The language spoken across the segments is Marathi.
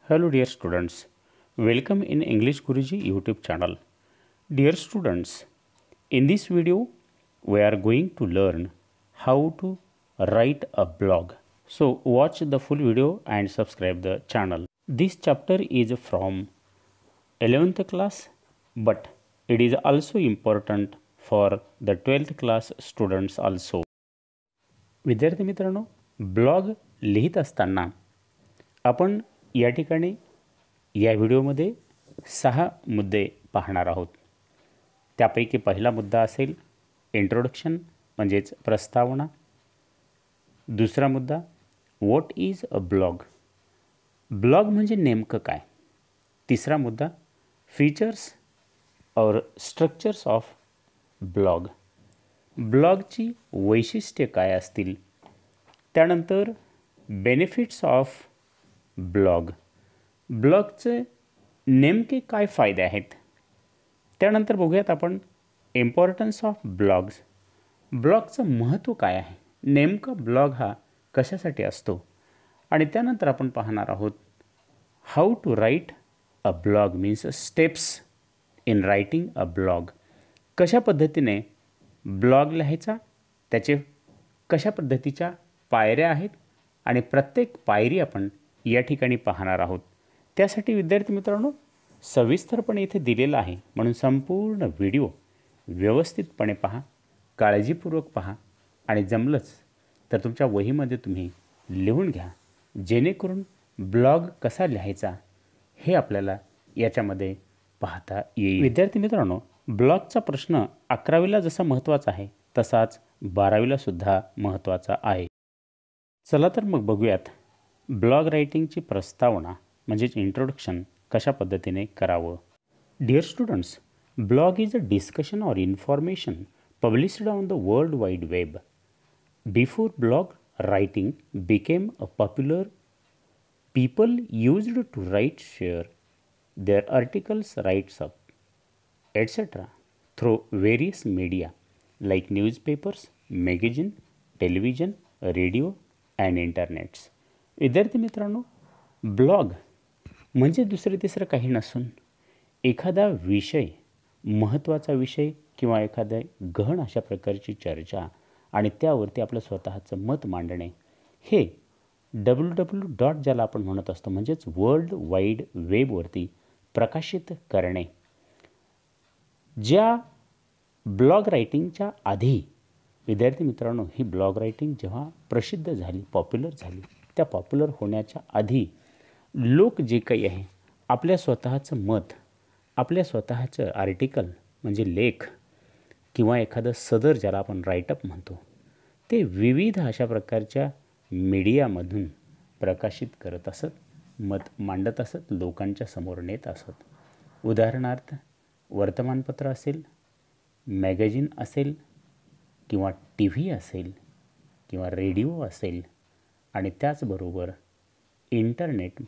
Hello dear students, welcome in English Guruji YouTube channel. Dear students, in this video we are going to learn how to write a blog. So watch the full video and subscribe the channel. This chapter is from 11th class, but it is also important for the 12th class students also. विद्यार्थी मित्रांनो, ब्लॉग लिहित असताना आपण या ठिकाणी या व्हिडिओमध्ये 6 मुद्दे पाहणार आहोत. त्यापैकी पहिला मुद्दा असेल इंट्रोडक्शन म्हणजेच प्रस्तावना. दुसरा मुद्दा what is a blog, blog म्हणजे नेमकं काय. तिसरा मुद्दा फीचर्स और स्ट्रक्चर्स ऑफ ब्लॉग, ब्लॉगची वैशिष्ट्ये काय असतील. त्यानंतर बेनिफिट्स ऑफ ब्लॉग, ब्लॉगचे नेमके काय फायदे आहेत. त्यानंतर बघूयात आपण इम्पॉर्टन्स ऑफ ब्लॉग्स, ब्लॉगचं महत्त्व काय आहे, नेमका ब्लॉग हा कशासाठी असतो. आणि त्यानंतर आपण पाहणार आहोत how to write a blog means steps in writing a blog, कशा पद्धतीने ब्लॉग लिहायचा, त्याचे कशा पद्धतीच्या पायऱ्या आहेत आणि प्रत्येक पायरी आपण या ठिकाणी पाहणार आहोत. त्यासाठी विद्यार्थी मित्रांनो सविस्तरपणे इथे दिलेला आहे, म्हणून संपूर्ण व्हिडिओ व्यवस्थितपणे पहा, काळजीपूर्वक पहा आणि जमलंच तर तुमच्या वहीमध्ये तुम्ही लिहून घ्या, जेणेकरून ब्लॉग कसा लिहायचा हे आपल्याला याच्यामध्ये पाहता येईल. विद्यार्थी मित्रांनो, ब्लॉगचा प्रश्न 11वीला जसा महत्त्वाचा आहे तसाच 12वीला सुद्धा महत्त्वाचा आहे. चला तर मग बघूयात ब्लॉग रायटिंगची प्रस्तावना म्हणजेच इंट्रोडक्शन कशा पद्धतीने करावं. Dear students, blog is a discussion or information published on the world wide web. Before blog writing became a popular, people used to write, share their articles, writes up, etc. through various media like newspapers, magazine, television, radio and internets. विद्यार्थी मित्रांनो, ब्लॉग म्हणजे दुसरं तिसरं काही नसून एखादा विषय, महत्त्वाचा विषय किंवा एखाद्या गहन अशा प्रकारची चर्चा आणि त्यावरती आपलं स्वतःचं मत मांडणे, हे www. ज्याला आपण म्हणत असतो म्हणजेच वर्ल्ड वाईड वेबवरती प्रकाशित करणे. ज्या ब्लॉग रायटिंगच्या आधी विद्यार्थी मित्रांनो, ही ब्लॉग रायटिंग जेव्हा प्रसिद्ध झाली, पॉप्युलर झाली, त्या पॉप्युलर होण्याच्या आधी लोक जे काही आहे आपल्या स्वतःचं मत, आपल्या स्वतःचं आर्टिकल म्हणजे लेख किंवा एखादं सदर ज्याला आपण राईटअप म्हणतो, ते विविध अशा प्रकारच्या मीडियामधून प्रकाशित करत असत, मत मांडत असत, लोकांच्या समोर नेत असत. उदाहरणार्थ वर्तमानपत्र असेल, मॅगझिन असेल किंवा टी व्ही असेल किंवा रेडिओ असेल आणि त्याचबरोबर इंटरनेट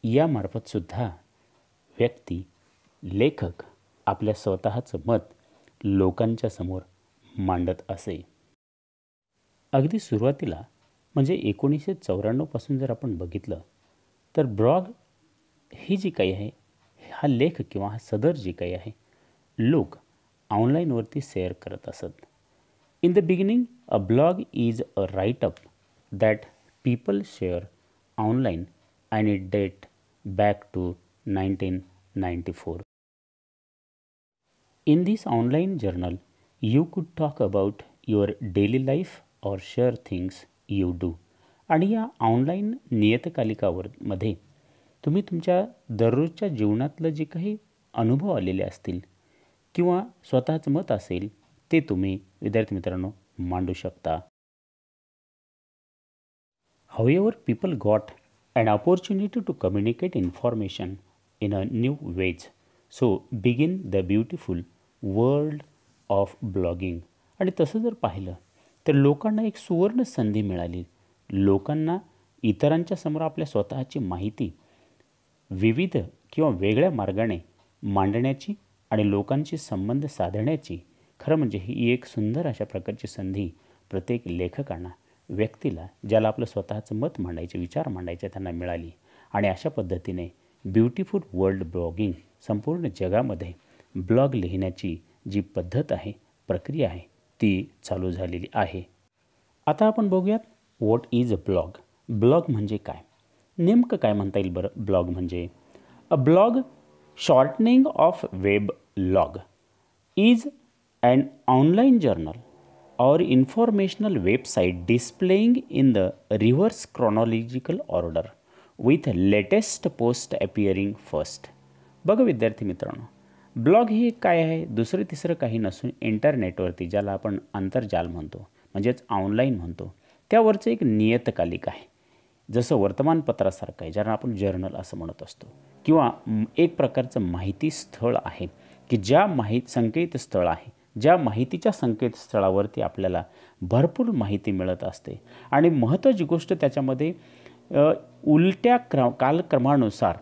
यामार्फतसुद्धा व्यक्ती, लेखक आपल्या स्वतःचं मत लोकांच्या समोर मांडत असे. अगदी सुरुवातीला म्हणजे 1994 पासून जर आपण बघितलं तर ब्लॉग ही जी काही आहे, हा लेख किंवा हा सदर जी काही आहे, लोक ऑनलाईनवरती शेअर करत असत. In the beginning a blog is a write up that people share online and it date back to 1994. In this online journal, you could talk about your daily life or share things you do. आणि या ऑनलाईन नियतकालिकामध्ये तुम्ही तुमच्या दररोजच्या जीवनातलं जे काही अनुभव आलेले असतील किंवा स्वतःचं मत असेल ते तुम्ही विद्यार्थी मित्रांनो मांडू शकता. However, people got an opportunity to communicate information in a new ways. So begin the beautiful world of blogging. आणि तसं जर पाहिलं तर लोकांना एक सुवर्ण संधी मिळाली, लोकांना इतरांच्या समोर आपल्या स्वतःची माहिती विविध किंवा वेगळ्या मार्गाने मांडण्याची आणि लोकांशी संबंध साधण्याची. खरं म्हणजे ही एक सुंदर अशा प्रकारची संधी प्रत्येक लेखकांना, व्यक्तीला, ज्याला आपलं स्वतःचं मत मांडायचे, विचार मांडायचे त्यांना मिळाली. आणि अशा पद्धतीने ब्युटिफुल वर्ल्ड ब्लॉगिंग, संपूर्ण जगामध्ये ब्लॉग लिहिण्याची जी पद्धत आहे, प्रक्रिया आहे, ती चालू झालेली आहे. आता आपण बघूयात what is a blog. Blog म्हणजे काय, नेमकं काय म्हणता येईल बरं. ब्लॉग म्हणजे a blog, shortening of web log, is an online journal or informational website displaying in the reverse chronological order with latest post appearing first. बघा विद्यार्थी मित्रांनो, ब्लॉग ही काय आहे, दुसरं तिसरं काही नसून इंटरनेटवरती ज्याला आपण आंतरजाल म्हणतो, म्हणजेच ऑनलाईन म्हणतो, त्यावरचं एक नियतकालिक आहे. जसं वर्तमानपत्रासारखं आहे, ज्याला आपण जर्नल असं म्हणत असतो, किंवा एक प्रकारचं माहिती स्थळ आहे की ज्या संकेतस्थळ आहे, ज्या माहितीच्या संकेतस्थळावरती आपल्याला भरपूर माहिती मिळत असते. आणि महत्त्वाची गोष्ट त्याच्यामध्ये उलट्या कालक्रमानुसार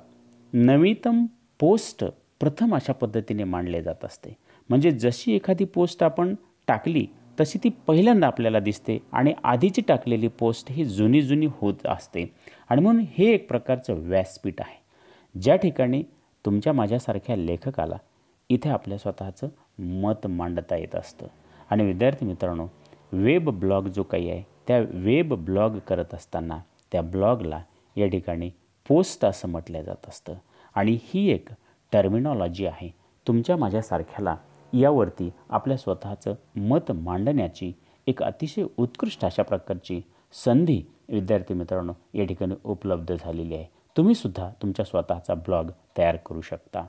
नवीनतम पोस्ट प्रथम अशा पद्धतीने मांडले जात असते. म्हणजे जशी एखादी पोस्ट आपण टाकली तशी ती पहिल्यांदा आपल्याला दिसते आणि आधीची टाकलेली पोस्ट ही जुनी होत असते. आणि म्हणून हे एक प्रकारचं व्यासपीठ आहे, ज्या ठिकाणी तुमच्या माझ्यासारख्या लेखकाला इथे आपल्या स्वतःचं मत मांडता येत असतं. आणि विद्यार्थी मित्रांनो, वेब ब्लॉग जो काही आहे, त्या वेब ब्लॉग करत असताना त्या ब्लॉगला या ठिकाणी पोस्ट असं म्हटलं जात असतं. आणि ही एक टर्मिनॉलॉजी आहे, तुमच्या माझ्यासारख्याला यावरती आपल्या स्वतःचं मत मांडण्याची एक अतिशय उत्कृष्ट अशा प्रकारची संधी विद्यार्थी मित्रांनो या ठिकाणी उपलब्ध झालेली आहे. तुम्हीसुद्धा तुमच्या स्वतःचा ब्लॉग तयार करू शकता.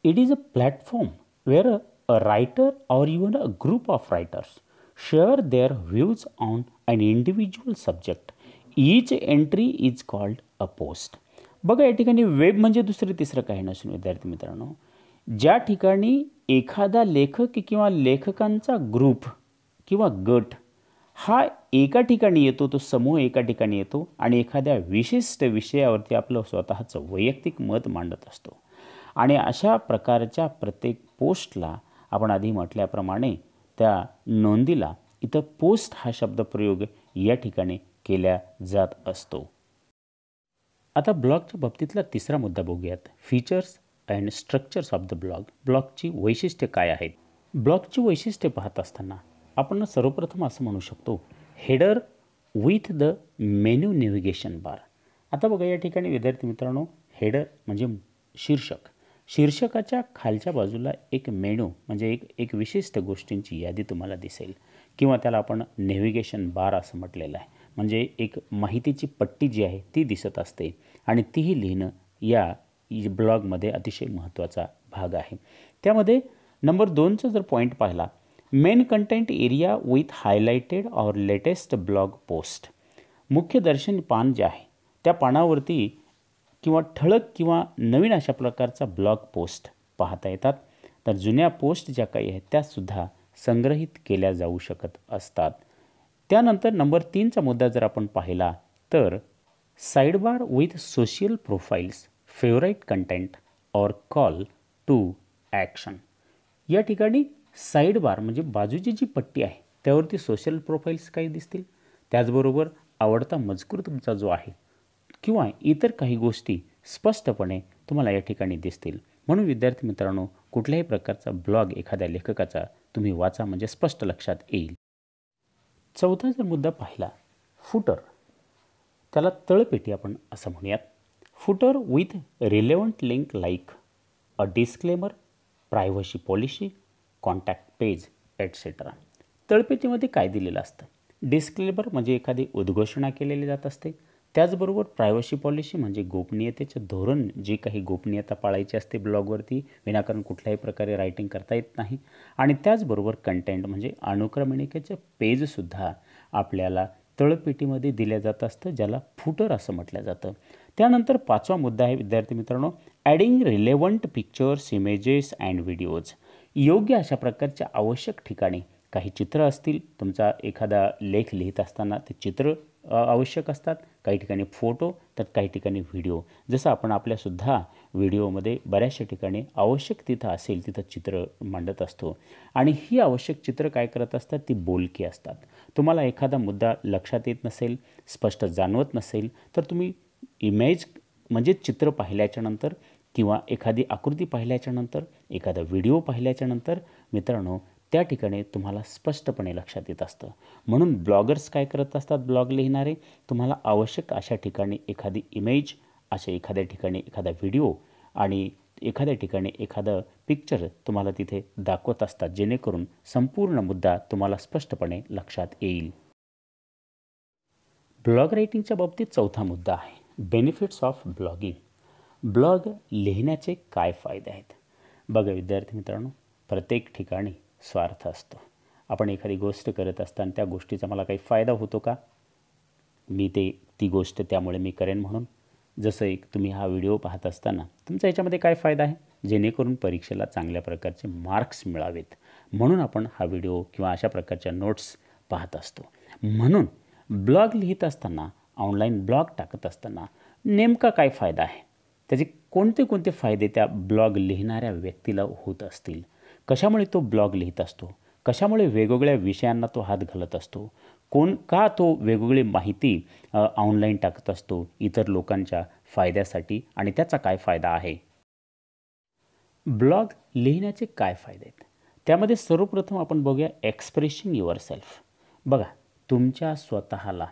It is a platform where a writer or even a group of writers share their views on an individual subject. Each entry is called a post. बघा, या ठिकाणी वेब म्हणजे दुसरं तिसरं काही नसून विद्यार्थी मित्रांनो, ज्या ठिकाणी एखादा लेखक किंवा लेखकांचा ग्रुप किंवा गट हा एका ठिकाणी येतो, तो समूह एका ठिकाणी येतो आणि एखाद्या विशिष्ट विषयावरती आपलं स्वतःचं वैयक्तिक मत मांडत असतो. आणि अशा प्रकारच्या प्रत्येक पोस्टला आपण आधी म्हटल्याप्रमाणे त्या नोंदीला इथं पोस्ट हा शब्दप्रयोग या ठिकाणी केला जात असतो. आता ब्लॉगच्या बाबतीतला तिसरा मुद्दा बघूयात, features and structures of the blog. ब्लॉगची वैशिष्ट्ये काय आहेत. ब्लॉगची वैशिष्ट्ये पाहत असताना आपण सर्वप्रथम असं म्हणू शकतो, header with the menu navigation bar. आता बघा, या ठिकाणी विद्यार्थी मित्रांनो, हेडर म्हणजे शीर्षक. शीर्षकाच्या खालच्या बाजूला एक मेनू म्हणजे एक विशिष्ट गोष्टींची यादी तुम्हाला दिसेल, किंवा त्याला आपण नेव्हिगेशन बार असं म्हटलेलं आहे. म्हणजे एक माहितीची पट्टी जी आहे ती दिसत असते आणि तीही लिहिणं या ब्लॉगमध्ये अतिशय महत्त्वाचा भाग आहे. त्यामध्ये नंबर 2चा जर पॉईंट पाहिला, main content area with highlighted or latest blog post. मुख्य दर्शन पान जे आहे त्या पानावरती किंवा ठळक किंवा नवीन अशा प्रकारचा ब्लॉग पोस्ट पाहता येतात. तर जुन्या पोस्ट ज्या काही आहेत त्यासुद्धा संग्रहित केल्या जाऊ शकत असतात. त्यानंतर नंबर 3चा मुद्दा जर आपण पाहिला तर sidebar with social profiles, favourite content or call to action. या ठिकाणी साईडबार म्हणजे बाजूची जी पट्टी आहे त्यावरती सोशल प्रोफाईल्स काही दिसतील, त्याचबरोबर आवडता मजकूर तुमचा जो आहे किंवा इतर काही गोष्टी स्पष्टपणे तुम्हाला या ठिकाणी दिसतील. म्हणून विद्यार्थी मित्रांनो, कुठल्याही प्रकारचा ब्लॉग एखाद्या लेखकाचा तुम्ही वाचा म्हणजे स्पष्ट लक्षात येईल. चौथा जर मुद्दा पाहिला, फुटर, त्याला तळपेटी आपण असं म्हणूयात. Footer with relevant link like a disclaimer, privacy policy, contact page etcetera. तळपेटीमध्ये काय दिलेलं असतं, डिस्क्लेमर म्हणजे एखादी उद्घोषणा केलेली जात असते, त्याचबरोबर प्रायव्हसी पॉलिसी म्हणजे गोपनीयतेचं धोरण, जी काही गोपनीयता पाळायची असते ब्लॉगवरती, विनाकारण कुठल्याही प्रकारे रायटिंग करता येत नाही. आणि त्याचबरोबर कंटेंट म्हणजे अनुक्रमणिकेचं पेजसुद्धा आपल्याला तळपेटीमध्ये दिलं जात असतं, ज्याला फुटर असं म्हटलं जातं. त्यानंतर 5वा मुद्दा आहे विद्यार्थी मित्रांनो, adding relevant pictures, images and videos. योग्य अशा प्रकारच्या आवश्यक ठिकाणी काही चित्र असतील, तुमचा एखादा लेख लिहित असताना ते चित्र आवश्यक असतात, काही ठिकाणी फोटो, तर काही ठिकाणी व्हिडिओ. जसं आपण आपल्यासुद्धा व्हिडिओमध्ये बऱ्याचशा ठिकाणी आवश्यक तिथं असेल तिथं चित्र मांडत असतो. आणि ही आवश्यक चित्र काय करत असतात, ती बोलकी असतात. तुम्हाला एखादा मुद्दा लक्षात येत नसेल, स्पष्ट जाणवत नसेल, तर तुम्ही इमेज म्हणजे चित्र पाहिल्याच्यानंतर किंवा एखादी आकृती पाहिल्याच्यानंतर, एखादा व्हिडिओ पाहिल्याच्यानंतर मित्रांनो त्या ठिकाणी तुम्हाला स्पष्टपणे लक्षात येत असतं. म्हणून ब्लॉगर्स काय करत असतात, ब्लॉग लिहिणारे तुम्हाला आवश्यक अशा ठिकाणी एखादी इमेज, अशा एखाद्या ठिकाणी एखादा व्हिडिओ आणि एखाद्या ठिकाणी एखादं पिक्चर तुम्हाला तिथे दाखवत असतात, जेणेकरून संपूर्ण मुद्दा तुम्हाला स्पष्टपणे लक्षात येईल. ब्लॉग रायटिंगच्या बाबतीत चौथा मुद्दा आहे, बेनिफिट्स ऑफ ब्लॉगिंग. ब्लॉग लिहिण्याचे काय फायदे आहेत? बघा विद्यार्थी मित्रांनो, प्रत्येक ठिकाणी स्वार्थ असतो. आपण एखादी गोष्ट करत असताना त्या गोष्टीचा मला काही फायदा होतो का, मी ती गोष्ट त्यामुळे मी करेन म्हणून. जसं एक तुम्ही हा व्हिडिओ पाहत असताना तुमचा याच्यामध्ये काय फायदा आहे, जेणेकरून परीक्षेला चांगल्या प्रकारचे मार्क्स मिळावेत म्हणून आपण हा व्हिडिओ किंवा अशा प्रकारच्या नोट्स पाहत असतो. म्हणून ब्लॉग लिहित असताना, ऑनलाईन ब्लॉग टाकत असताना नेमका काय फायदा आहे, त्याचे कोणते कोणते फायदे त्या ब्लॉग लिहिणाऱ्या व्यक्तीला होत असतील, कशामुळे तो ब्लॉग लिहित असतो, कशामुळे वेगवेगळ्या विषयांना तो हात घालत असतो, का तो वेगवेगळी माहिती ऑनलाईन टाकत असतो इतर लोकांच्या फायद्यासाठी आणि त्याचा काय फायदा आहे. ब्लॉग लिहिण्याचे काय फायदे आहेत त्यामध्ये सर्वप्रथम आपण बघूया एक्सप्रेसिंग युअर सेल्फ. बघा, तुमच्या स्वतःला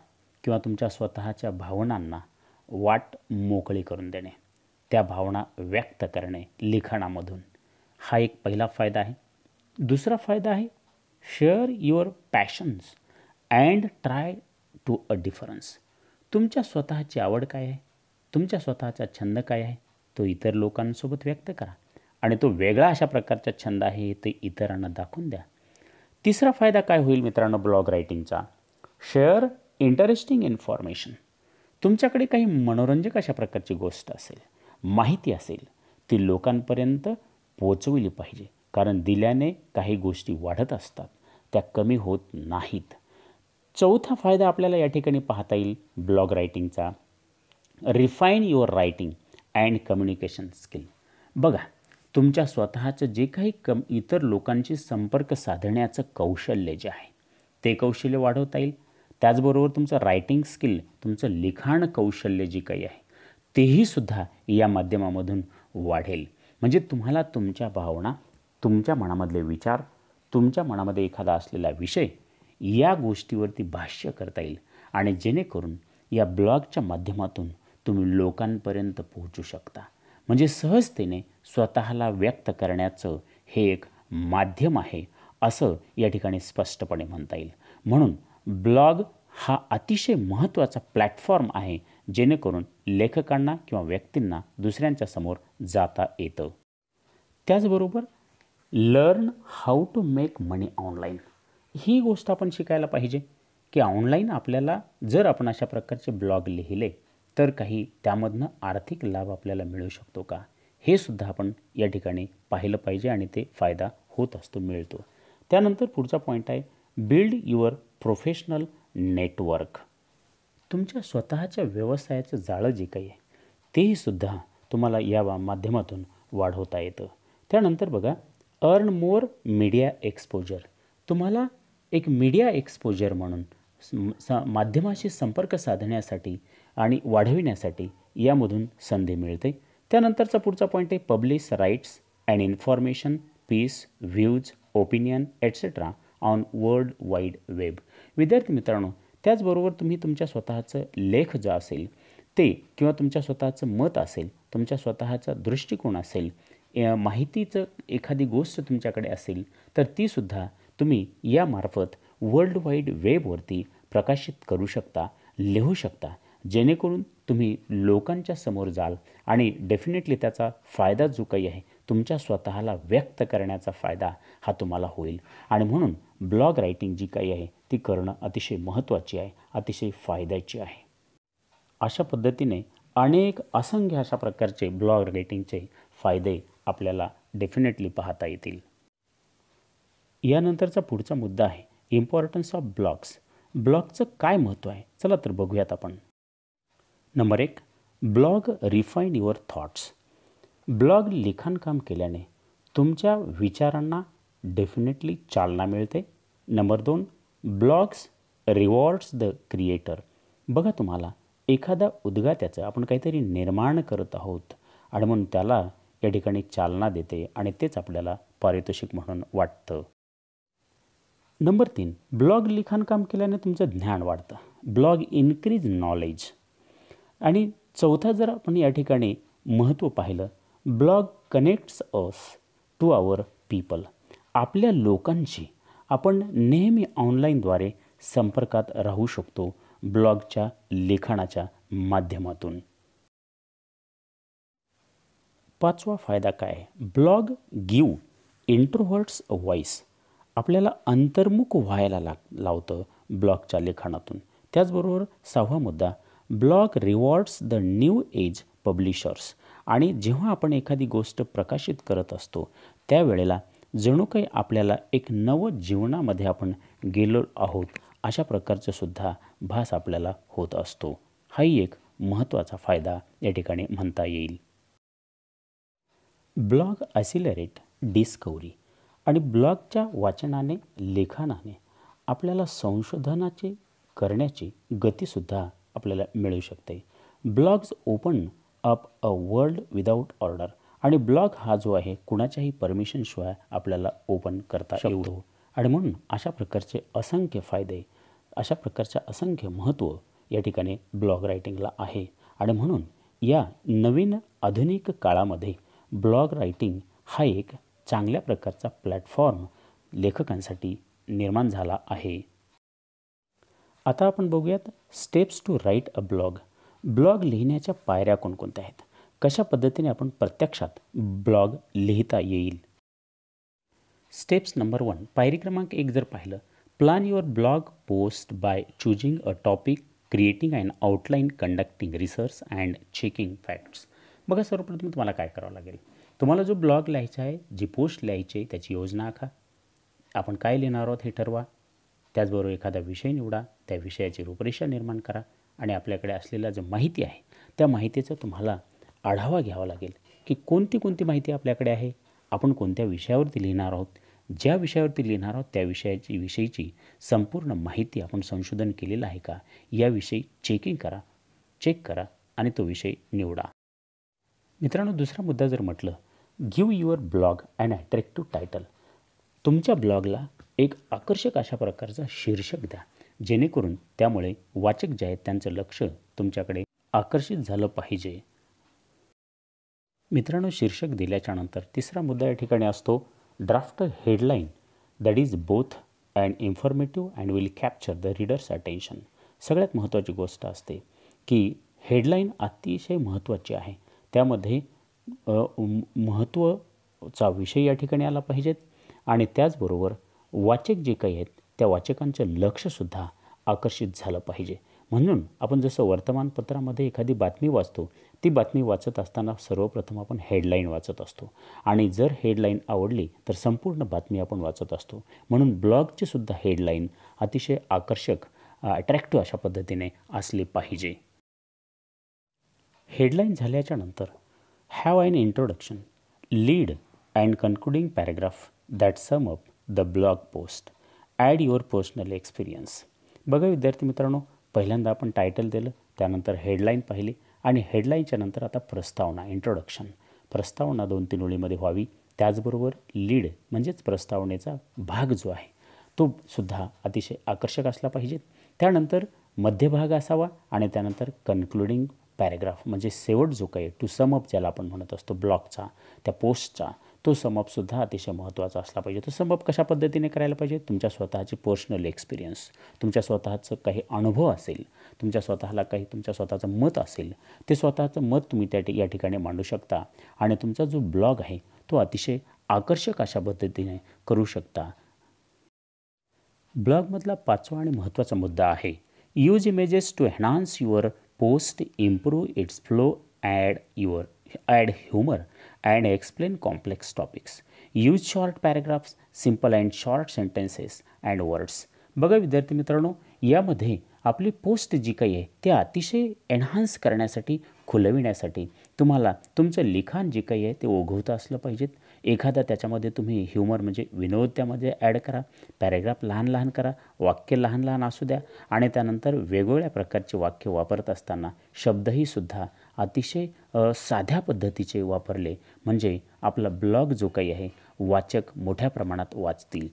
किंवा तुमच्या स्वतःच्या भावनांना वाट मोकळी करून देणे, त्या भावना व्यक्त करणे लिखाणामधून, हा एक पहिला फायदा आहे. दुसरा फायदा आहे share your passions and try to a difference. तुमच्या स्वतःची आवड काय आहे, तुमच्या स्वतःचा छंद काय आहे, तो इतर लोकांसोबत व्यक्त करा आणि तो वेगळा अशा प्रकारचा छंद आहे ते इतरांना दाखवून द्या. तिसरा फायदा काय होईल मित्रांनो ब्लॉग रायटिंगचा, शेअर इंटरेस्टिंग इन्फॉर्मेशन. तुमच्याकडे काही मनोरंजक अशा प्रकारची गोष्ट असेल, माहिती असेल, ती लोकांपर्यंत पोचवली पाहिजे, कारण दिल्याने काही गोष्टी वाढत असतात, त्या कमी होत नाहीत. चौथा फायदा आपल्याला या ठिकाणी पाहता येईल ब्लॉग रायटिंगचा, refine your writing and communication skill. बघा, तुमच्या स्वतःचं जे काही इतर लोकांशी संपर्क साधण्याचं कौशल्य जे आहे ते कौशल्य वाढवता येईल. त्याचबरोबर तुमचं रायटिंग स्किल, तुमचं लिखाण कौशल्य जे काही आहे तेही सुद्धा या माध्यमामधून वाढेल. म्हणजे तुम्हाला तुमच्या भावना, तुमच्या मनामधले विचार, तुमच्या मनामध्ये एखादा असलेला विषय या गोष्टीवरती भाष्य करता येईल आणि जेणेकरून या ब्लॉगच्या माध्यमातून तुम्ही लोकांपर्यंत पोहोचू शकता. म्हणजे सहजतेने स्वतःला व्यक्त करण्याचं हे एक माध्यम आहे असं या ठिकाणी स्पष्टपणे म्हणता येईल. म्हणून ब्लॉग हा अतिशय महत्त्वाचा प्लॅटफॉर्म आहे, जेणेकरून लेखकांना किंवा व्यक्तींना दुसऱ्यांच्या समोर जाता येतं. त्याचबरोबर learn how to make money online, ही गोष्ट आपण शिकायला पाहिजे की ऑनलाईन आपल्याला जर आपण अशा प्रकारचे ब्लॉग लिहिले तर काही त्यामधनं आर्थिक लाभ आपल्याला मिळू शकतो का, हे सुद्धा आपण या ठिकाणी पाहिलं पाहिजे आणि ते फायदा होत असतो, मिळतो. त्यानंतर पुढचा पॉईंट आहे बिल्ड युअर प्रोफेशनल नेटवर्क. तुमच्या स्वतःच्या व्यवसायाचं जाळं जे काही आहे तेही सुद्धा तुम्हाला या माध्यमातून वाढवता येतं. त्यानंतर बघा अर्न मोर मीडिया एक्सपोजर. तुम्हाला एक मीडिया एक्सपोजर म्हणून माध्यमाशी संपर्क साधण्यासाठी आणि वाढविण्यासाठी यामधून संधी मिळते. त्यानंतरचा पुढचा पॉईंट आहे publish rights and information, piece, views, opinion etcetera on world wide web. विद्यार्थी मित्रांनो, त्याचबरोबर तुम्ही तुमच्या स्वतःचं लेख जो असेल ते किंवा तुमच्या स्वतःचं मत असेल, तुमच्या स्वतःचा दृष्टिकोन असेल, माहितीचं एखादी गोष्ट तुमच्याकडे असेल तर तीसुद्धा तुम्ही यामार्फत वर्ल्ड वाईड वेबवरती प्रकाशित करू शकता, लिहू शकता, जेणेकरून तुम्ही लोकांच्या समोर जाल आणि डेफिनेटली त्याचा फायदा जो काही आहे तुमच्या स्वतःला व्यक्त करण्याचा फायदा हा तुम्हाला होईल. आणि म्हणून ब्लॉग रायटिंग जी काही आहे ती करणं अतिशय महत्त्वाची आहे, अतिशय फायद्याची आहे. अशा पद्धतीने अनेक असंख्य अशा प्रकारचे ब्लॉग रायटिंगचे फायदे आपल्याला डेफिनेटली पाहता येतील. यानंतरचा पुढचा मुद्दा आहे इम्पॉर्टन्स ऑफ ब्लॉग्स. ब्लॉगचं काय महत्त्व आहे, चला तर बघूयात आपण. Number 1, blog refine your thoughts. Blog लिखाणकाम केल्याने तुमच्या विचारांना डेफिनेटली चालना मिळते. Number 2, blogs rewards the creator. बघा, तुम्हाला एखादा उद्गात्याचं आपण काहीतरी निर्माण करत आहोत आणि म्हणून त्याला या ठिकाणी चालना देते आणि तेच आपल्याला पारितोषिक म्हणून वाटतं. नंबर 3, ब्लॉग लिखाणकाम केल्याने तुमचं ज्ञान वाढतं. Blog increase knowledge. आणि चौथा जर आपण या ठिकाणी महत्त्व पाहिलं, blog connects us to our people. आपल्या लोकांशी आपण नेहमी ऑनलाईनद्वारे संपर्कात राहू शकतो ब्लॉगच्या लिखाणाच्या माध्यमातून. 5वा फायदा काय आहे? Blog give introverts a voice. आपल्याला अंतर्मुख व्हायला लावतं ब्लॉगच्या लिखाणातून. त्याचबरोबर 6वा मुद्दा, blog rewards the new age publishers. आणि जेव्हा आपण एखादी गोष्ट प्रकाशित करत असतो त्यावेळेला जणू काही आपल्याला एक नवं जीवनामध्ये आपण गेलो आहोत अशा प्रकारचं सुद्धा भास आपल्याला होत असतो. हाही एक महत्त्वाचा फायदा या ठिकाणी म्हणता येईल. Blog accelerate discovery. आणि ब्लॉगच्या वाचनाने लेखनाने आपल्याला संशोधनाचे करण्याची गतीसुद्धा आपल्याला मिळू शकते. Blogs open up a world without order. आणि ब्लॉग हा जो आहे कुणाच्याही परमिशनशिवाय आपल्याला ओपन करता येतो. आणि म्हणून अशा प्रकारचे असंख्य फायदे, अशा प्रकारचं असंख्य महत्त्व या ठिकाणी ब्लॉग रायटिंगला आहे. आणि म्हणून या नवीन आधुनिक काळामध्ये ब्लॉग रायटिंग हा एक चांगल्या प्रकारचा प्लॅटफॉर्म लेखकांसाठी निर्माण झाला आहे. आता आपण बघूयात steps to write a blog. Blog लिहिण्याच्या पायऱ्या कोणकोणत्या आहेत, कशा पद्धतीने आपण प्रत्यक्षात ब्लॉग लिहिता येईल. स्टेप्स नंबर 1, पायरी क्रमांक 1 जर पाहिलं, plan your blog post by choosing a topic, creating and outline, conducting research and checking facts. बघा, सर्वप्रथम तुम्हाला काय करावं लागेल, तुम्हाला जो ब्लॉग लिहायचा आहे, जी पोस्ट लिहायची आहे त्याची योजना आखा. आपण काय लिहिणार आहोत हे ठरवा. त्याचबरोबर एखादा विषय निवडा, त्या विषयाची रूपरेषा निर्माण करा आणि आपल्याकडे असलेल्या जो माहिती आहे त्या माहितीचा तुम्हाला आढावा घ्यावा लागेल की कोणती कोणती माहिती आपल्याकडे आहे, आपण कोणत्या विषयावरती लिहिणार आहोत, ज्या विषयावरती लिहिणार आहोत त्या विषयीची संपूर्ण माहिती आपण संशोधन केलेलं आहे का याविषयी चेक करा आणि तो विषय निवडा. मित्रांनो, दुसरा मुद्दा जर म्हटलं, give your blog and attractive title. तुमच्या ब्लॉगला एक आकर्षक अशा प्रकारचा शीर्षक द्या, जेणेकरून त्यामुळे वाचक जे आहेत त्यांचं लक्ष तुमच्याकडे आकर्षित झालं पाहिजे. मित्रांनो, शीर्षक दिल्याच्या नंतर तिसरा मुद्दा या ठिकाणी असतो, draft headline that is both and informative and will capture the readers attention. सगळ्यात महत्त्वाची गोष्ट असते की हेडलाईन अतिशय महत्त्वाची आहे. त्यामध्ये महत्त्वाचा विषय या ठिकाणी आला पाहिजेत आणि त्याचबरोबर वाचक जे काही आहेत त्या वाचकांचं लक्षसुद्धा आकर्षित झालं पाहिजे. म्हणून आपण जसं वर्तमानपत्रामध्ये एखादी बातमी वाचतो, ती बातमी वाचत असताना सर्वप्रथम आपण हेडलाईन वाचत असतो आणि जर हेडलाईन आवडली तर संपूर्ण बातमी आपण वाचत असतो. म्हणून ब्लॉगची सुद्धा हेडलाईन अतिशय आकर्षक, अट्रॅक्टिव्ह अशा पद्धतीने असली पाहिजे. हेडलाईन झाल्याच्या नंतर have an introduction, lead and concluding paragraph that sum up the blog post, add your personal experience. बघा विद्यार्थी मित्रांनो, पहिल्यांदा आपण टायटल दिलं, त्यानंतर हेडलाईन पाहिली आणि हेडलाईनच्या नंतर आता प्रस्तावना, इंट्रोडक्शन. प्रस्तावना 2-3 ओळीमध्ये व्हावी. त्याचबरोबर लीड म्हणजेच प्रस्तावनेचा भाग जो आहे तो सुद्धा अतिशय आकर्षक असला पाहिजे. त्यानंतर मध्यभाग असावा आणि त्यानंतर कन्क्लुडिंग पॅराग्राफ म्हणजे शेवट जो काही टू सम अप ज्याला आपण म्हणत असतो ब्लॉगचा, त्या पोस्टचा, तो समअपसुद्धा अतिशय महत्त्वाचा असला पाहिजे. तो समअप कशा पद्धतीने करायला पाहिजे, तुमच्या स्वतःची पर्सनल एक्सपिरियन्स, तुमच्या स्वतःचं काही अनुभव असेल, तुमच्या स्वतःचं मत असेल, ते स्वतःचं मत तुम्ही या ठिकाणी मांडू शकता आणि तुमचा जो ब्लॉग आहे तो अतिशय आकर्षक अशा पद्धतीने करू शकता. ब्लॉगमधला 5वा आणि महत्त्वाचा मुद्दा आहे, use images to enhance your post, improve its flow, add humour and explain complex topics. Use short paragraphs, simple and short sentences and words. बघा विद्यार्थी मित्रांनो, यामध्ये आपली पोस्ट जी काही आहे ते अतिशय एन्हान्स करण्यासाठी, खुलविण्यासाठी तुम्हाला तुमचं लिखाण जे काही आहे ते ओघवतं असलं पाहिजेत. एखादा त्याच्यामध्ये तुम्ही ह्युमर म्हणजे विनोद त्यामध्ये ॲड करा, पॅरेग्राफ लहान लहान करा, वाक्य लहान लहान असू द्या आणि त्यानंतर वेगवेगळ्या प्रकारचे वाक्य वापरत असताना शब्दही सुद्धा अतिशय साध्या पद्धतीचे वापरले म्हणजे आपला ब्लॉग जो काही आहे वाचक मोठ्या प्रमाणात वाचतील.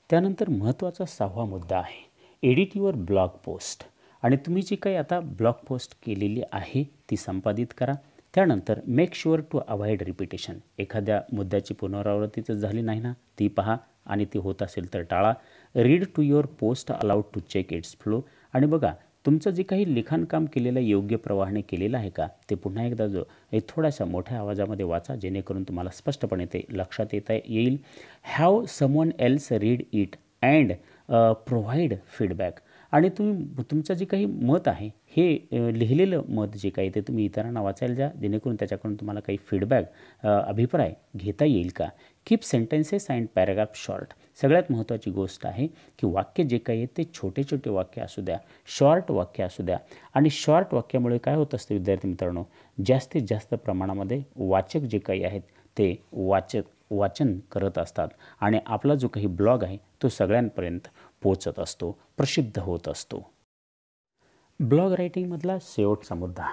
त्यानंतर महत्त्वाचा 6वा मुद्दा आहे एडिट युअर ब्लॉग पोस्ट. आणि तुम्ही जी काही आता ब्लॉग पोस्ट केलेली आहे ती संपादित करा. त्यानंतर make sure to avoid repetition. एखाद्या मुद्द्याची पुनरावृत्ती जर झाली नाही ना ती पहा आणि ती होत असेल तर टाळा. Read to your post aloud to check its flow. आणि बघा तुमचं जे काही लिखाणकाम केलेलं योग्य प्रवाहाने केलेलं आहे का ते पुन्हा एकदा जो थोड्याशा मोठ्या आवाजामध्ये वाचा जेणेकरून तुम्हाला स्पष्टपणे ते लक्षात येईल. Have someone else read it and provide feedback. आणि तुम्ही तुमचं जे काही मत आहे हे लिहिलेलं मत जे काही ते तुम्ही इतरांना वाचायला द्या जेणेकरून त्याच्याकडून तुम्हाला काही फीडबॅक अभिप्राय घेता येईल का. Keep sentences and paragraph short. सगळ्यात महत्त्वाची गोष्ट आहे की वाक्य जे काही आहे ते छोटे छोटे वाक्य असू द्या, शॉर्ट वाक्य असू द्या. आणि शॉर्ट वाक्यामुळे काय होत असतं विद्यार्थी मित्रांनो, जास्तीत जास्त प्रमाणामध्ये वाचक जे काही आहेत ते वाचन करत असतात आणि आपला जो काही ब्लॉग आहे तो सगळ्यांपर्यंत पोचत असतो, प्रसिद्ध होत असतो. ब्लॉग रायटिंगमधला शेवटचा मुद्दा.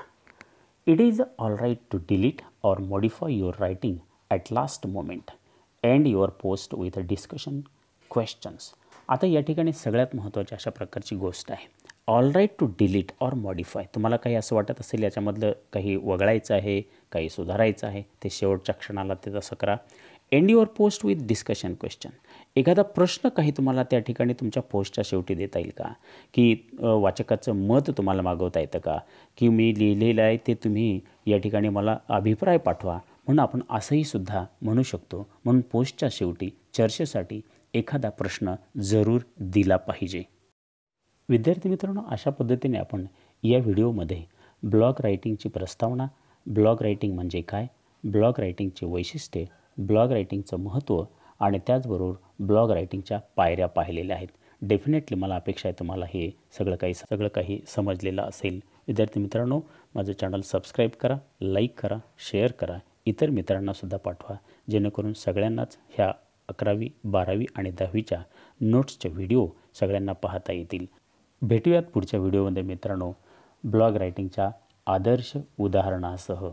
It is all right to delete or modify your writing at last moment end your post with a discussion questions. आता या ठिकाणी सगळ्यात महत्त्वाची अशा प्रकारची गोष्ट आहे all right to delete or modify. तुम्हाला काही असं वाटत असेल याच्यामधलं काही वगळायचं आहे, काही सुधारायचं आहे, ते शेवटच्या क्षणाला ते तसं करा. End your post with discussion question. एखादा प्रश्न काही तुम्हाला त्या ठिकाणी तुमच्या पोस्टच्या शेवटी देता येईल का, की वाचकाचं मत तुम्हाला मागवता येतं का, की मी लिहिलेलं आहे ते तुम्ही या ठिकाणी मला अभिप्राय पाठवा म्हणून आपण असंही सुद्धा म्हणू शकतो. म्हणून पोस्टच्या शेवटी चर्चेसाठी एखादा प्रश्न जरूर दिला पाहिजे. विद्यार्थी मित्रांनो, अशा पद्धतीने आपण या व्हिडिओमध्ये ब्लॉग रायटिंगची प्रस्तावना, ब्लॉग रायटिंग म्हणजे काय, ब्लॉग रायटिंगचे वैशिष्ट्ये, ब्लॉग रायटिंगचं महत्त्व आणि त्याचबरोबर ब्लॉग रायटिंगच्या पायऱ्या पाहिलेल्या आहेत. डेफिनेटली मला अपेक्षा आहे तुम्हाला हे सगळं काही समजलेलं असेल. विद्यार्थी मित्रांनो, माझं चॅनल सबस्क्राईब करा, लाईक करा, शेअर करा, इतर मित्रांनासुद्धा पाठवा जेणेकरून सगळ्यांनाच ह्या 11वी, 12वी आणि 10वीच्या नोट्सचे व्हिडिओ सगळ्यांना पाहता येतील. भेटूयात पुढच्या व्हिडिओमध्ये मित्रांनो ब्लॉग रायटिंगच्या आदर्श उदाहरणासह.